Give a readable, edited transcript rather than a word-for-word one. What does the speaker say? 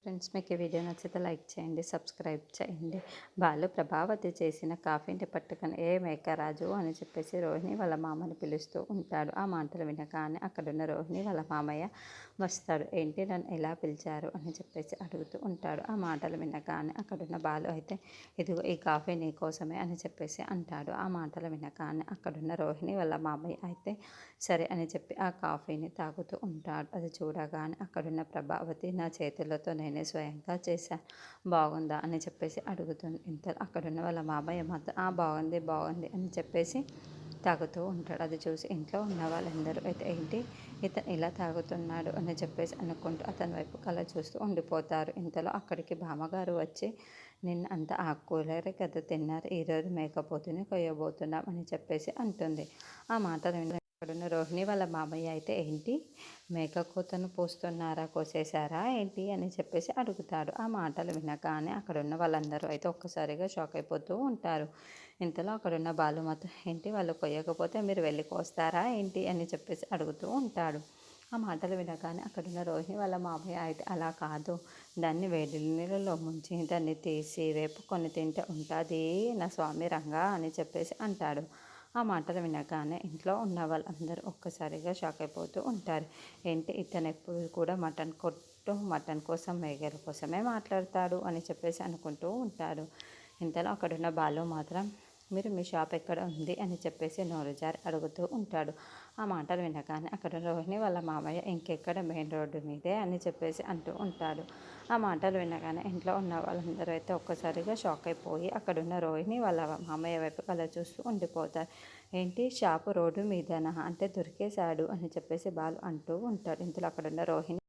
Friends, మీకు ఈ video నచ్చితే లైక్ చేయండి, సబ్స్క్రైబ్ చేయండి. బాలు ప్రభావతి చేసిన కాఫీని పట్టుకొని ఏ మేకరాజు అని చెప్పేసి రోహిణి వాళ్ళ మామని పిలుస్తూ ఉంటాడు. ఆ మాటలు వినగానే అక్కడున్న రోహిణి వాళ్ళ మామయ్య వస్తాడు. ఏంటి నన్ను ఎలా పిలిచారు అని చెప్పేసి అడుగుతూ ఉంటాడు. ఆ మాటలు వినగానే అక్కడున్న బాలు అయితే ఇదిగో ఈ కాఫీ నీ కోసమే అని చెప్పేసి అంటాడు. ఆ మాటలు వినగానే అక్కడున్న రోహిణి వాళ్ళ మామయ్య అయితే సరే అని చెప్పి ఆ కాఫీని తాగుతూ ఉంటాడు. అది చూడగానే అక్కడున్న ప్రభావతి నా చేతులతో నేనే స్వయంగా చేశాను, బాగుందా అని చెప్పేసి అడుగుతుంది. ఇంత అక్కడున్న వాళ్ళ మామయ్య మాత్రం బాగుంది బాగుంది అని చెప్పేసి తాగుతూ ఉంటాడు. అది చూసి ఇంట్లో ఉన్న వాళ్ళందరూ అయితే ఏంటి ఇతను ఇలా తాగుతున్నాడు అని చెప్పేసి అనుకుంటూ అతని వైపు కళ్ళ చూస్తూ ఉండిపోతారు. ఇంతలో అక్కడికి బామ్మగారు వచ్చి నిన్న అంత ఆకుకూరలే కదా తిన్నారు, ఈరోజు మేకపోతుని కొయ్యబోతున్నాం అని చెప్పేసి అంటుంది. ఆ మాటలు విన్న అక్కడున్న రోహిణి వాళ్ళ మామయ్య అయితే ఏంటి మేక కూతను పోస్తున్నారా, కోసేశారా ఏంటి అని చెప్పేసి అడుగుతాడు. ఆ మాటలు వినగానే అక్కడున్న వాళ్ళందరూ అయితే ఒక్కసారిగా షాక్ అయిపోతూ ఉంటారు. ఇంతలో అక్కడున్న బాలు మాత్రం ఏంటి వాళ్ళు కొయ్యకపోతే మీరు వెళ్ళి కోస్తారా ఏంటి అని చెప్పేసి అడుగుతూ ఉంటాడు. ఆ మాటలు వినగానే అక్కడున్న రోహిణి వాళ్ళ మామయ్య అయితే అలా కాదు, దాన్ని వేడి నీళ్ళలో ముంచి దాన్ని తీసి వేపుకొని తింటే ఉంటుంది నా స్వామి రంగా అని చెప్పేసి అంటాడు. ఆ మాటలు వినగానే ఇంట్లో ఉన్న వాళ్ళందరూ ఒక్కసారిగా షాక్ అయిపోతూ ఉంటారు. ఏంటి ఇతను ఎప్పుడు కూడా మటన్ కోసం మేకల కోసమే మాట్లాడతాడు అని చెప్పేసి అనుకుంటూ ఉంటారు. ఇంతలో అక్కడున్న బాలు మాత్రం మీరు మీ షాప్ ఎక్కడ ఉంది అని చెప్పేసి నోరు జారి అడుగుతూ ఉంటాడు. ఆ మాటలు వినగానే అక్కడ రోహిణి వాళ్ళ మామయ్య ఇంకెక్కడ మెయిన్ రోడ్డు మీదే అని చెప్పేసి అంటూ ఉంటాడు. ఆ మాటలు వినగానే ఇంట్లో ఉన్న వాళ్ళందరూ అయితే ఒక్కసారిగా షాక్ అయిపోయి అక్కడున్న రోహిణి వాళ్ళ మామయ్య వైపు కళ్ళ చూస్తూ ఉండిపోతారు. ఏంటి షాపు రోడ్డు మీదనా అంటే దొరికేశాడు అని చెప్పేసి బాలు అంటూ ఉంటాడు. ఇంతలో అక్కడున్న రోహిణి